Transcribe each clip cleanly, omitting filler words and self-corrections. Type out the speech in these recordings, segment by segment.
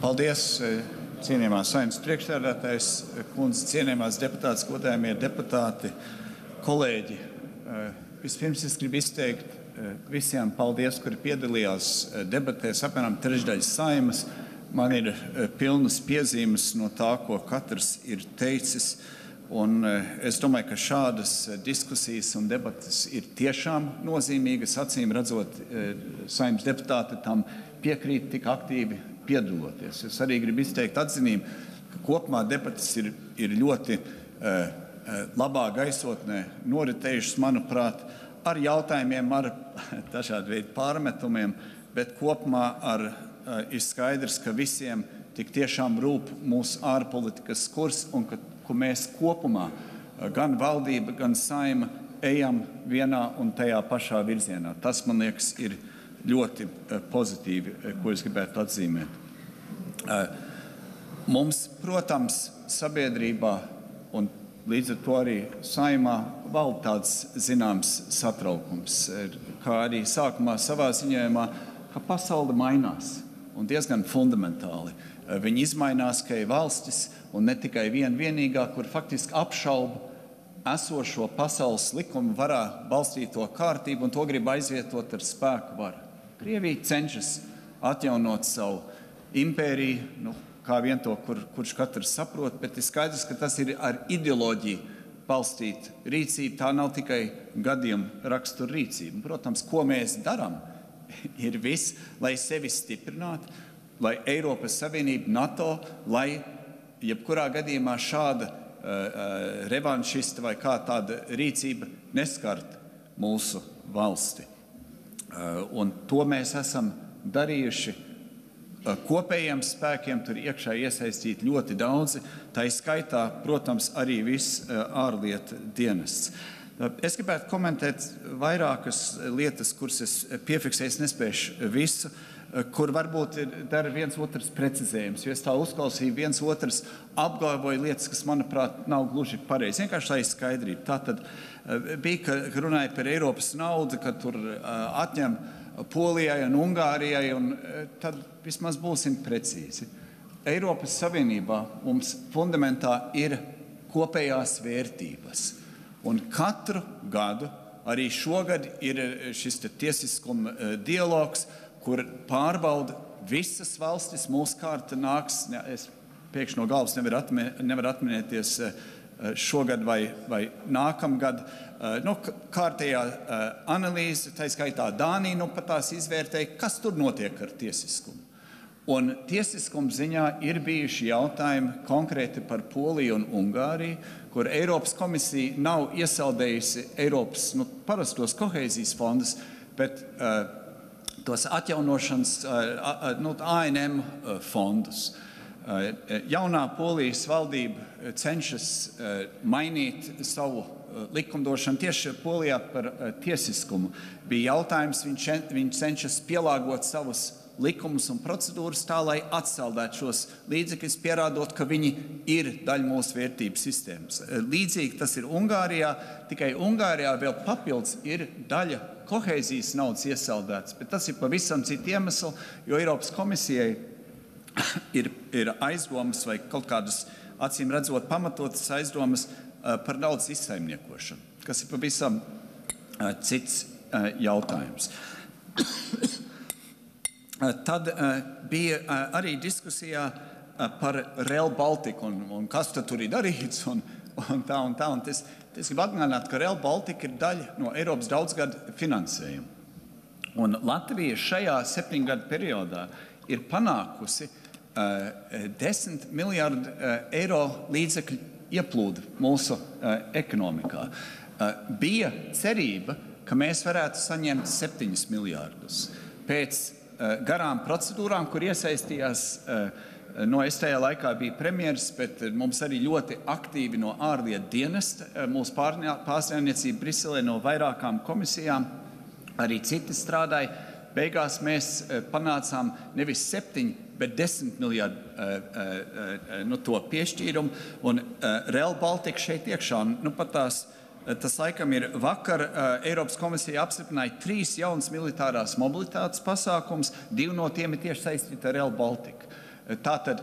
Paldies, cienījamā Saeimas priekšsēdētājas kundze, cienījamās deputātes, godājamie deputāti, kolēģi. Vispirms es gribu izteikt visiem paldies, kuri piedalījās debatēs, apmēram trešdaļa Saeimas. Man ir pilnas piezīmes no tā, ko katrs ir teicis. Un es domāju, ka šādas diskusijas un debatas ir tiešām nozīmīgas. Acīm redzot, Saeimas deputāti tam piekrīt tik aktīvi piedaloties. Es arī gribu izteikt atzinību, ka kopumā debatas ir ļoti labā gaisotnē noritējušas, manuprāt, ar jautājumiem, ar dažādu veidu pārmetumiem, bet kopumā ir skaidrs, ka visiem tik tiešām rūp mūsu ārpolitikas kurs un ka mēs kopumā, gan valdība, gan Saeima, ejam vienā un tajā pašā virzienā. Tas, man liekas, ir ļoti pozitīvi, ko es gribētu atzīmēt. Mums, protams, sabiedrībā un līdz ar to arī Saeimā valda tāds zināms satraukums, kā arī sākumā savā ziņojumā, ka pasaule mainās un diezgan fundamentāli. Viņi izmainās, ka ir valstis un ne tikai vienīgā, kur faktiski apšauba esošo pasaules likumu varā balstīto kārtību un to grib aizvietot ar spēku varu. Krievija cenšas atjaunot savu impēriju, kā vien to, kurš katrs saprot, bet ir skaidrs, ka tas ir ar ideoloģiju balstīta rīcība. Tā nav tikai gadījuma rakstura rīcība. Protams, ko mēs darām, ir viss, lai sevi stiprinātu, lai Eiropas Savienība, NATO, lai jebkurā gadījumā šāda revanšista vai kā tāda rīcība neskart mūsu valsti. Un to mēs esam darījuši kopējiem spēkiem, tur iekšā iesaistīti ļoti daudzi, tā izskaitā, protams, arī viss ārlietu dienests. Es gribētu komentēt vairākas lietas, kuras es piefiksēju, es nespēšu visu, kur varbūt dara viens otrs precizējums, jo es tā uzklausīju, viens otrs apgalvoja lietas, kas, manuprāt, nav gluži pareizi. Vienkārši tā ir skaidrība. Tātad bija, ka runāja par Eiropas naudu, ka tur atņem Polijai un Ungārijai, un tad vismaz būsim precīzi. Eiropas Savienībā mums fundamentā ir kopējās vērtības. Un katru gadu, arī šogad, ir šis tiesiskuma dialogs, kur pārbauda visas valstis. Mūsu kārta nāks, es pēkšņi no galvas nevaru atminēties šogad vai nākamgad. Kārtējā analīze, tā skaitā Dānija, pat tās izvērtēja, kas tur notiek ar tiesiskumu. Un tiesiskuma ziņā ir bijuši jautājumi konkrēti par Poliju un Ungāriju, kur Eiropas komisija nav iesaldējusi Eiropas parastos kohēzijas fondus, bet tos atjaunošanas ANM fondus. Jaunā Polijas valdība cenšas mainīt savu likumdošanu tieši Polijā par tiesiskumu. Bija jautājums, viņi cenšas pielāgot savus likumus un procedūras tā, lai atsaldētu šos līdzekļus, pierādot, ka viņi ir daļa mūsu vērtību sistēmas. Līdzīgi tas ir Ungārijā, tikai Ungārijā vēl papildus ir daļa kohēzijas naudas iesaldēts, bet tas ir pavisam citu iemeslu, jo Eiropas komisijai ir aizdomas vai kaut kādas, acīm redzot, pamatotas aizdomas par naudas izsaimniekošanu, kas ir pavisam cits jautājums. Tad bija arī diskusijā par Rail Baltica un kas tur ir darīts un tā. Un es gribu atgādināt, ka Rail Baltica ir daļa no Eiropas daudzgadu finansējuma. Un Latvija šajā 7 gadu periodā ir panākusi 10 miljardu eiro līdzekļu ieplūdu mūsu ekonomikā. Bija cerība, ka mēs varētu saņemt 7 miljārdus. Pēc garām procedūrām, kur iesaistījās, es tajā laikā biju premjeras, bet mums arī ļoti aktīvi no ārlietu dienesta, mūsu pārstāvniecība Briselē no vairākām komisijām, arī citi strādāja. Beigās mēs panācām nevis 7, bet 10 miljardu to piešķīrumu, un Rail Baltica šeit iekšā, pat tas laikam ir vakar, Eiropas komisija apstiprināja 3 jaunas militārās mobilitātes pasākums, 2 no tiem ir tieši saistīti ar Rail Baltica. Tātad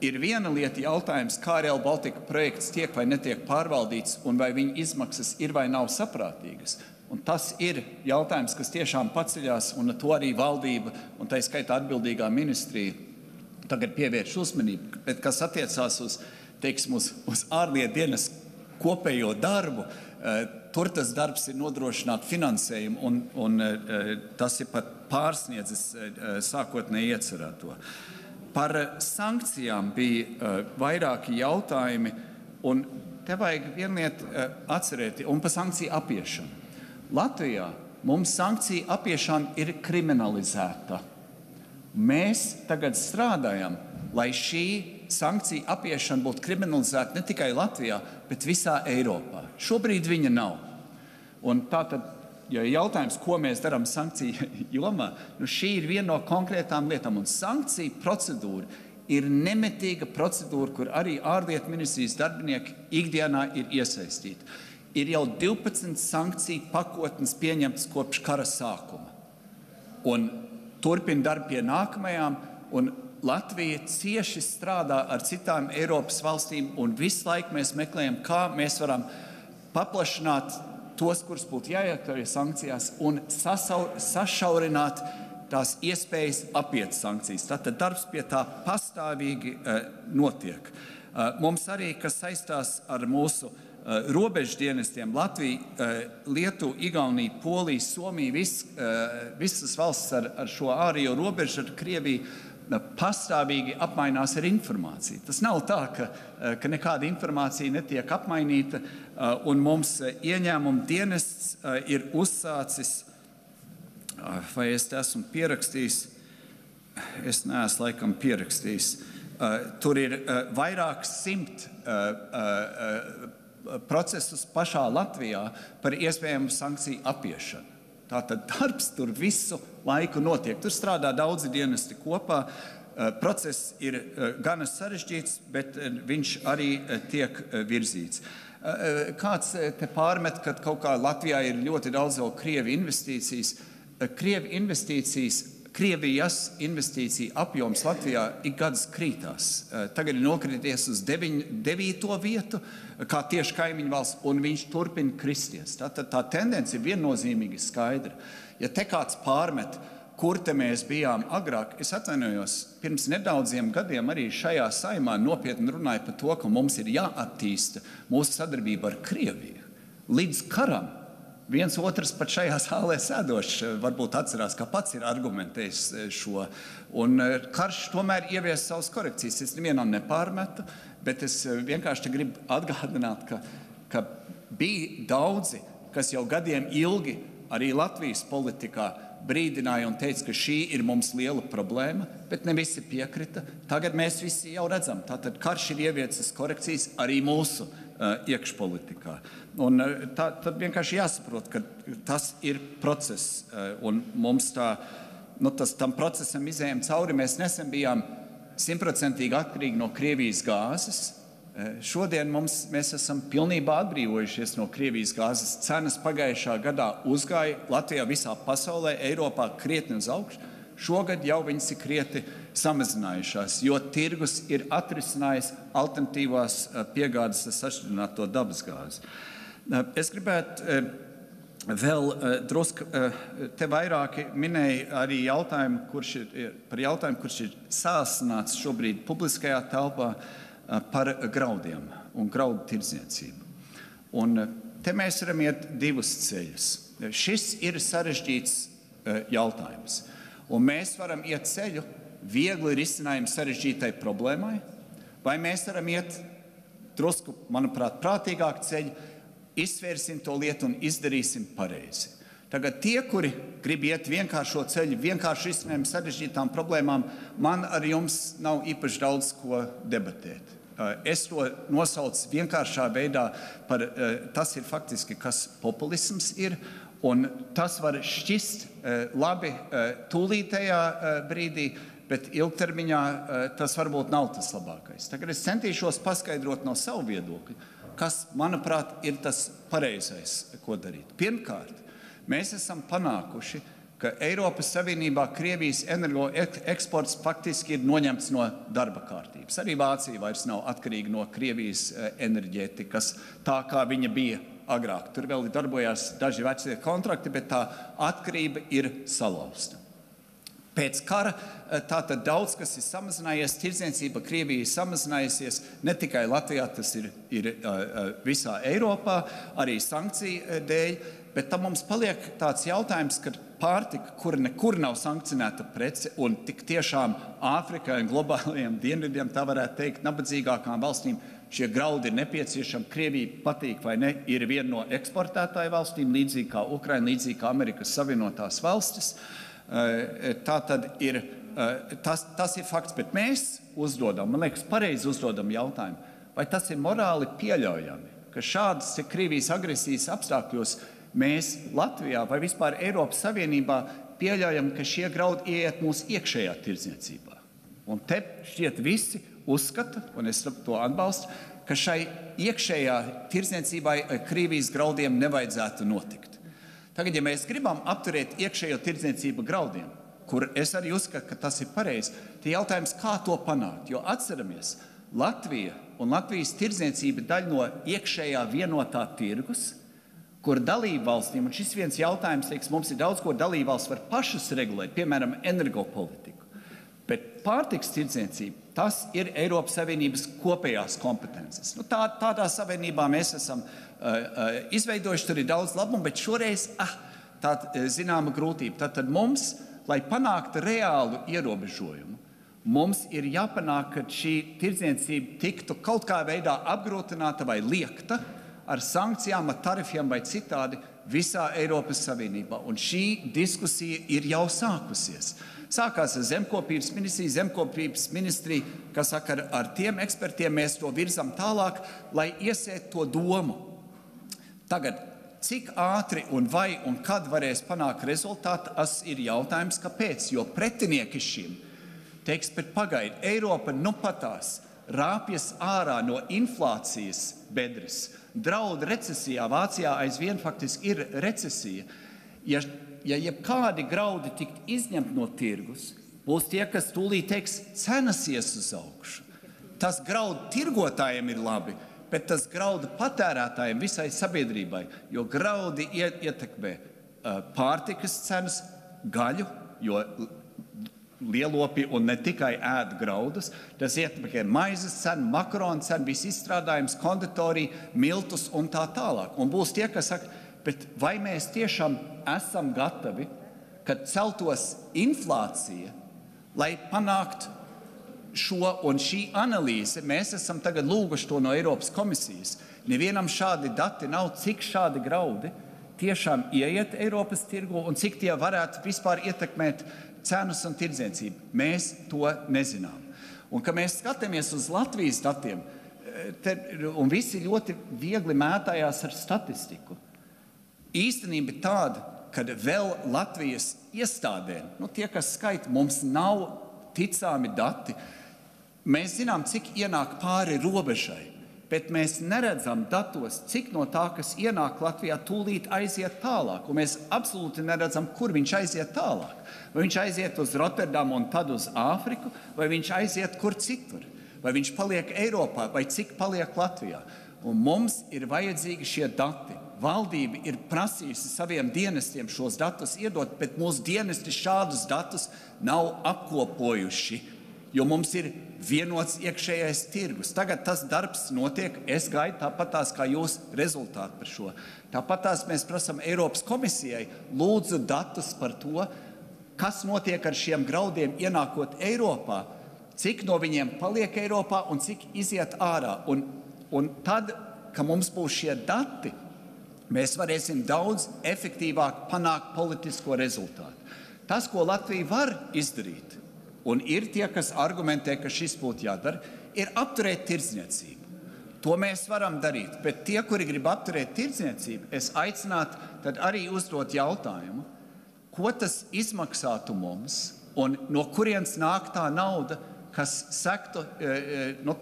ir viena lieta jautājums, kā Rail Baltica projekts tiek vai netiek pārvaldīts un vai viņa izmaksas ir vai nav saprātīgas. Un tas ir jautājums, kas tiešām paceļās, un to arī valdība, un tā skaitā atbildīgā ministrija tagad pievērš uzmanību. Bet kas attiecās uz ārlietu dienas kopējo darbu, tur tas darbs ir nodrošināt finansējumu, un tas ir pat pārsniedzis sākotnēji iecerēto. Par sankcijām bija vairāki jautājumi, un te vajag vienu lietu atcerēt, un par sankciju apiešanu. Latvijā mums sankcija apiešana ir kriminalizēta. Mēs tagad strādājam, lai šī sankcija apiešana būtu kriminalizēta ne tikai Latvijā, bet visā Eiropā. Šobrīd viņa nav. Un tātad, ja jautājums, ko mēs darām sankciju jomā, šī ir viena no konkrētām lietām. Un sankcija procedūra ir nemetīga procedūra, kur arī ārlietu ministrijas darbinieki ikdienā ir iesaistīti. Ir jau 12 sankciju pakotnes pieņemtas kopš kara sākuma. Un turpina darbu pie nākamajām, un Latvija cieši strādā ar citām Eiropas valstīm, un visu laiku mēs meklējam, kā mēs varam paplašināt tos, kurus būtu jāiekļauj sankcijās, un sašaurināt tās iespējas apiet sankcijas. Tātad darbs pie tā pastāvīgi notiek. Mums arī, kas saistās ar mūsu robeždienestiem, Latvija, Lietuva, Igaunija, Polija, Somija, visas valsts ar šo ārējo robežu ar Krieviju pastāvīgi apmainās ar informāciju. Tas nav tā, ka nekāda informācija netiek apmainīta, un mums ieņēmuma dienests ir uzsācis, vai es te esmu pierakstījis, es neesmu laikam pierakstījis, tur ir vairāk 100 procesus pašā Latvijā par iespējamu sankciju apiešanu. Tātad darbs tur visu laiku notiek. Tur strādā daudzi dienesti kopā. Process ir gana sarežģīts, bet viņš arī tiek virzīts. Kāds te pārmet, ka kaut kā Latvijā ir ļoti daudz vēl Krievi investīcijas. Krievijas investīcija apjoms Latvijā ik gadus krītās. Tagad ir nokrities uz 9. vietu, kā tieši kaimiņu valsts, un viņš turpina kristies. Tātad tā tendence ir viennozīmīgi skaidra. Ja te kāds pārmet, kur te mēs bijām agrāk, es atvainojos, pirms nedaudziem gadiem arī šajā saimā nopietni runāja par to, ka mums ir jāattīsta mūsu sadarbība ar Krieviju. Līdz karam. Viens otrs pat šajā zālē sēdošs varbūt atcerās, ka pats ir argumentējis šo. Un karš tomēr ievies savas korekcijas. Es nevienam nepārmetu, bet es vienkārši gribu atgādināt, ka bija daudzi, kas jau gadiem ilgi arī Latvijas politikā brīdināja un teica, ka šī ir mums liela problēma, bet ne visi piekrita. Tagad mēs visi jau redzam, tātad karš ir ieviecis korekcijas arī mūsu iekšpolitikā. Un tad vienkārši jāsaprot, ka tas ir process, un mums tam procesam izējām cauri. Mēs nesen bijām 100% atkarīgi no Krievijas gāzes. Šodien mēs esam pilnībā atbrīvojušies no Krievijas gāzes. Cenas pagājušā gadā uzgāja Latvijā, visā pasaulē, Eiropā krietni uz augšu. Šogad jau viņas ir krietni samazinājušās, jo tirgus ir atrisinājis alternatīvās piegādes ar sašķidrināto dabasgāzi. Es gribētu vēl drusku, te vairāki minēja arī kurš ir sāsināts šobrīd publiskajā telpā par graudiem un graudu tirdzniecību. Un te mēs varam iet divus ceļus. Šis ir sarežģīts jautājums. Un mēs varam iet ceļu viegli risinājumu sarežģītai problēmai, vai mēs varam iet drusku, manuprāt, prātīgāk ceļu, izsvērsim to lietu un izdarīsim pareizi. Tagad tie, kuri grib iet vienkāršo ceļu, vienkārši risinājumu sarežģītām problēmām, man ar jums nav īpaši daudz ko debatēt. Es to nosaucu vienkāršā veidā par, tas ir faktiski, kas populisms ir, un tas var šķist labi tūlītējā brīdī, bet ilgtermiņā tas varbūt nav tas labākais. Tagad es centīšos paskaidrot no savu viedokļu, kas, manuprāt, ir tas pareizais, ko darīt. Pirmkārt, mēs esam panākuši ka Eiropas Savienībā Krievijas energo eksports faktiski ir noņemts no darba kārtības. Arī Vācija vairs nav atkarīga no Krievijas enerģētikas, tā kā viņa bija agrāk. Tur vēl darbojās daži vecie kontrakti, bet tā atkarība ir salauzta. Pēc kara tātad daudz, kas ir samazinājies, tirdzniecība Krievija samazinājusies, ne tikai Latvijā, tas ir visā Eiropā, arī sankciju dēļ, bet tam mums paliek tāds jautājums, ka pārtika, kur nekur nav sankcionēta prece, un tik tiešām Āfrikai un globālajiem dienvidiem, tā varētu teikt, nabadzīgākām valstīm, šie graudi ir nepieciešami, Krievija patīk vai ne, ir viena no eksportētāju valstīm, līdzīgi kā Ukraina, līdzīgi kā Amerikas Savienotās valstis. Tā tad ir, tas ir fakts, bet mēs uzdodam, man liekas, pareizi uzdodam jautājumu, vai tas ir morāli pieļaujami, ka šādas Krievijas agresijas apstākļos mēs Latvijā vai vispār Eiropas Savienībā pieļaujam, ka šie graudi ieiet mūsu iekšējā tirdzniecībā. Un te šķiet visi uzskata, un es to atbalstu, ka šai iekšējā tirdzniecībai Krievijas graudiem nevajadzētu notikt. Tagad, ja mēs gribam apturēt iekšējo tirdzniecību graudiem, kur es arī uzskatu, ka tas ir pareizi, tad jautājums, kā to panākt? Jo atceramies, Latvija un Latvijas tirdzniecība daļa no iekšējā vienotā tirgus, kur dalībvalstīm, un šis viens jautājums, teiks, mums ir daudz, ko dalībvalsts var pašas regulēt, piemēram, energopolitiku. Bet pārtikas tirdzniecība, tas ir Eiropas Savienības kopējās kompetences. Tādā savienībā mēs esam izveidojuši, tur ir daudz labumu, bet šoreiz tāda zināma grūtība. Tad mums, lai panāktu reālu ierobežojumu, mums ir jāpanāk, ka šī tirdzniecība tiktu kaut kā veidā apgrūtināta vai liekta ar sankcijām, ar tarifiem vai citādi visā Eiropas Savienībā. Un šī diskusija ir jau sākusies. Sākās ar zemkopības ministrija, kas saka, ar tiem ekspertiem mēs to virzam tālāk, lai iesētu to domu. Tagad, cik ātri un vai un kad varēs panākt rezultātu, tas ir jautājums, kāpēc, jo pretinieki šim teiks, bet pagaidi, Eiropa nu patās rāpjas ārā no inflācijas bedres, draud recesijā, Vācijā aizvien faktiski ir recesija. Ja jebkādi graudi tikt izņemt no tirgus, būs tie, kas tūlīt teiks, cenas ies uz augšu. Tas graudu tirgotājiem ir labi, bet tas graudu patērētājiem visai sabiedrībai, jo graudi ietekmē pārtikas cenas, gaļu, jo lielopi un ne tikai ēd graudus, tas ietekmē maizes cenu, makaronu cenu, visu izstrādājums, konditoriju, miltus un tā tālāk. Un būs tie, kas saka, bet vai mēs tiešām esam gatavi, kad celtos inflācija, lai panāktu šo un šī analīze, mēs esam tagad lūguši to no Eiropas komisijas. Nevienam šādi dati nav, cik šādi graudi tiešām ieiet Eiropas tirgu un cik tie varētu vispār ietekmēt cenas un tirdzniecību. Mēs to nezinām. Un, kad mēs skatāmies uz Latvijas datiem, un visi ļoti viegli mētājās ar statistiku, īstenība ir tāda, kad vēl Latvijas iestādēm, tie, kas skaita, mums nav ticami dati. Mēs zinām, cik ienāk pāri robežai, bet mēs neredzam datos, cik no tā, kas ienāk Latvijā, tūlīt aiziet tālāk. Un mēs absolūti neredzam, kur viņš aiziet tālāk. Vai viņš aiziet uz Rotterdamu un tad uz Āfriku, vai viņš aiziet kur citur. Vai viņš paliek Eiropā, vai cik paliek Latvijā. Un mums ir vajadzīgi šie dati. Valdība ir prasījusi saviem dienestiem šos datus iedot, bet mūsu dienesti šādus datus nav apkopojuši, jo mums ir vienots iekšējais tirgus. Tagad tas darbs notiek, es gaidu tāpatās kā jūs rezultātu par šo. Tāpatās mēs prasam Eiropas komisijai lūdzu datus par to, kas notiek ar šiem graudiem ienākot Eiropā, cik no viņiem paliek Eiropā un cik iziet ārā. Un tad, kad mums būs šie dati, mēs varēsim daudz efektīvāk panākt politisko rezultātu. Tas, ko Latvija var izdarīt, un ir tie, kas argumentē, ka šis būtu jādara, ir apturēt tirdzniecību. To mēs varam darīt, bet tie, kuri grib apturēt tirdzniecību, es aicinātu tad arī uzdot jautājumu, ko tas izmaksātu mums un no kurienes nāk tā nauda, kas sektu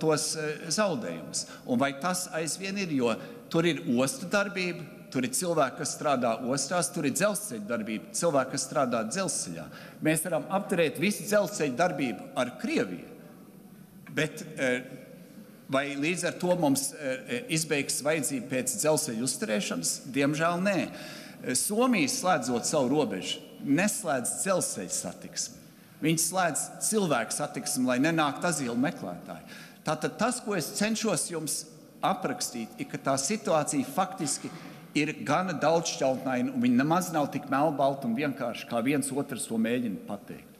tos zaudējumus. Un vai tas aizvien ir, jo tur ir ostu darbība, tur ir cilvēki, kas strādā ostās, tur ir dzelzceļa darbība, cilvēki, kas strādā dzelzceļā. Mēs varam apturēt visu dzelzceļa darbību ar Krieviju, bet vai līdz ar to mums izbeigs vajadzība pēc dzelzceļa uzturēšanas? Diemžēl nē. Somija, slēdzot savu robežu, neslēdz dzelzceļa satiksmi. Viņi slēdz cilvēku satiksmi, lai nenāktu azīlu meklētāji. Tātad tas, ko es cenšos jums aprakstīt, ir, ka tā situācija faktiski ir gana daudzšķautnaina, un viņa nemaz nav tik melnbalta un vienkārši, kā viens otrs to mēģina pateikt.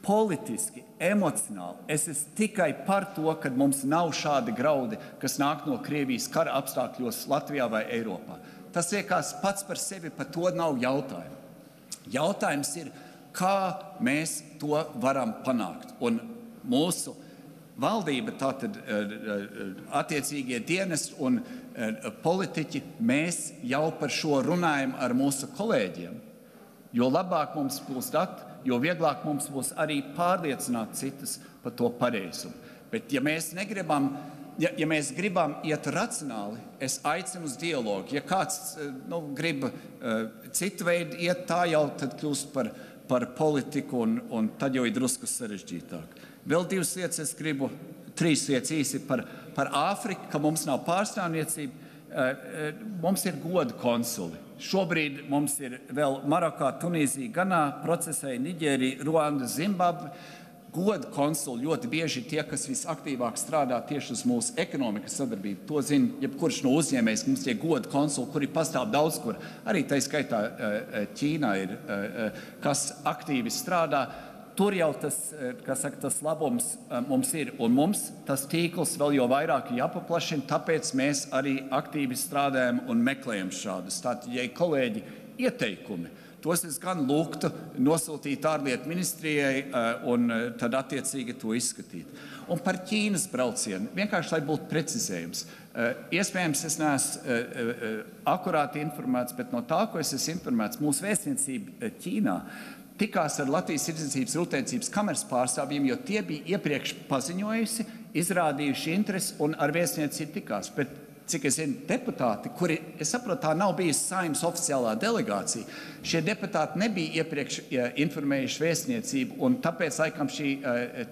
Politiski, emocionāli, es esmu tikai par to, ka mums nav šādi graudi, kas nāk no Krievijas kara apstākļos Latvijā vai Eiropā. Tas liekas pats par sevi, par to nav jautājumu. Jautājums ir, kā mēs to varam panākt. Un mūsu valdība, tātad attiecīgie dienesti un politiķi, mēs jau par šo runājam ar mūsu kolēģiem. Jo labāk mums būs dati, jo vieglāk mums būs arī pārliecināt citus par to pareizumu. Bet ja mēs gribam iet racionāli, es aicinu uz dialogu. Ja kāds grib citu veidu iet, tā jau tad kļūst par politiku, un tad jau ir drusku sarežģītāk. Vēl trīs lietas īsi par Āfriku, ka mums nav pārstāvniecība. Mums ir godu konsuli. Šobrīd mums ir vēl Marokā, Tunīzija, Ganā, procesai Niģērija, Ruanda, Zimbabve. Godu konsuli ļoti bieži tie, kas visaktīvāk strādā tieši uz mūsu ekonomikas sadarbību. To zina jebkurš no uzņēmējs, mums tie godu konsuli, kuri pastāv daudz kur. Arī tā skaitā Ķīnā ir, kas aktīvi strādā. Tur jau tas labums mums ir, un mums tas tīkls vēl jau vairāk jāpaplašina, tāpēc mēs arī aktīvi strādājam un meklējam šādus. Tātad, ja kolēģi ieteikumi, tos es gan lūgtu nosūtīt ārlietu ministrijai un tad attiecīgi to izskatīt. Un par Ķīnas braucienu, vienkārši lai būtu precizējums. Iespējams, es neesmu akurāti informēts, bet no tā, ko es esmu informēts, mūsu vēstniecība Ķīnā tikās ar Latvijas Tirdzniecības rūpniecības kameras pārstāvjiem, jo tie bija iepriekš paziņojusi, izrādījuši interesi un ar vēstniecību tikās. Bet, cik es zinu, deputāti, kuri, es saprotu, tā nav bijusi Saeimas oficiālā delegācija, šie deputāti nebija iepriekš informējuši vēstniecību, un tāpēc, laikam, šī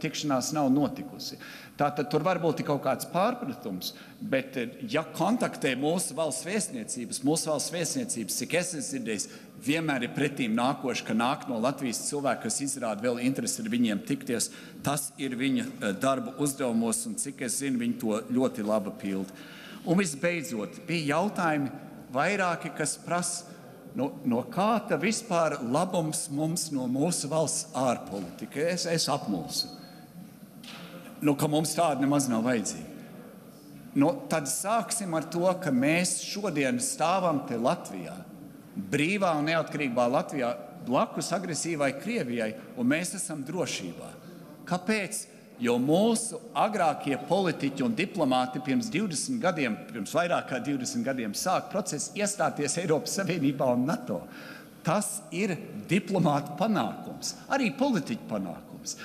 tikšanās nav notikusi. Tātad tur var būt kaut kāds pārpratums, bet ja kontaktē mūsu valsts vēstniecības, cik es esmu dzirdējis, vienmēr ir pretīm nākoši, ka nāk no Latvijas cilvēki, kas izrāda vēl interesi ar viņiem tikties. Tas ir viņa darba uzdevumos, un cik es zinu, viņi to ļoti labi pilda. Un visbeidzot, bija jautājumi vairāki, kas prasa, no kā ta vispār labums mums no mūsu valsts ārpolitika. Es apmulsu. Ka mums tāda nemaz nav vajadzīga. Tad sāksim ar to, ka mēs šodien stāvam te Latvijā, brīvā un neatkarīgā Latvijā, blakus agresīvai Krievijai, un mēs esam drošībā. Kāpēc? Jo mūsu agrākie politiķi un diplomāti pirms vairāk kā 20 gadiem sāk procesu iestāties Eiropas Savienībā un NATO. Tas ir diplomātu panākums, arī politiķu panākums.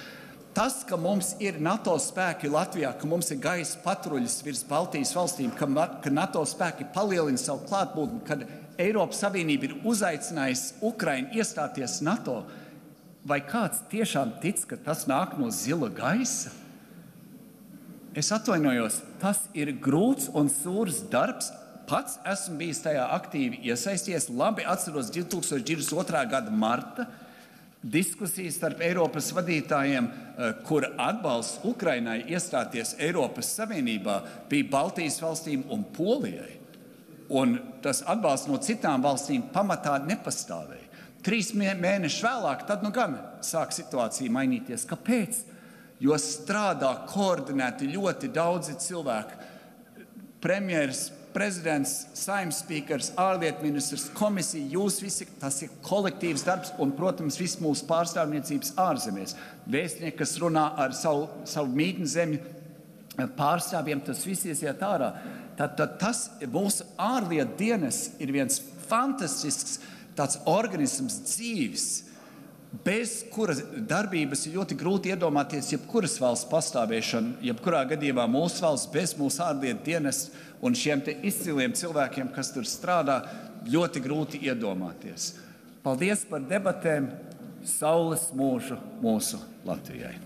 Tas, ka mums ir NATO spēki Latvijā, ka mums ir gaisa patruļas virs Baltijas valstīm, ka NATO spēki palielina savu klātbūtni, kad Eiropas Savienība ir uzaicinājusi Ukrainu iestāties NATO, vai kāds tiešām tic, ka tas nāk no zila gaisa? Es atvainojos, tas ir grūts un sūrs darbs. Pats esmu bijis tajā aktīvi iesaisties. Labi atceros 2022. gada marta diskusijas starp Eiropas vadītājiem, kur atbalsts Ukrainai iestāties Eiropas Savienībā bija Baltijas valstīm un Polijai. Un tas atbalsts no citām valstīm pamatā nepastāvēja. 3 mēnešus vēlāk, tad gan sāk situācija mainīties. Kāpēc? Jo strādā koordinēti ļoti daudzi cilvēki. Premjeras, prezidents, Saeimas spīkers, ārlietu ministrs, komisija, jūs visi, tas ir kolektīvs darbs un, protams, viss mūsu pārstāvniecības ārzemēs. Vēstnieki, kas runā ar savu mītni zemi pārstāvjiem, tas viss iesiet ārā. Tad tas mūsu ārlietu dienas ir viens fantastisks tāds organisms dzīves, bez kuras darbības ir ļoti grūti iedomāties jebkuras valsts pastāvēšanu, jebkurā gadījumā mūsu valsts bez mūsu ārlietu dienas un šiem te izciliem cilvēkiem, kas tur strādā, ļoti grūti iedomāties. Paldies par debatēm! Saules mūžu mūsu Latvijai!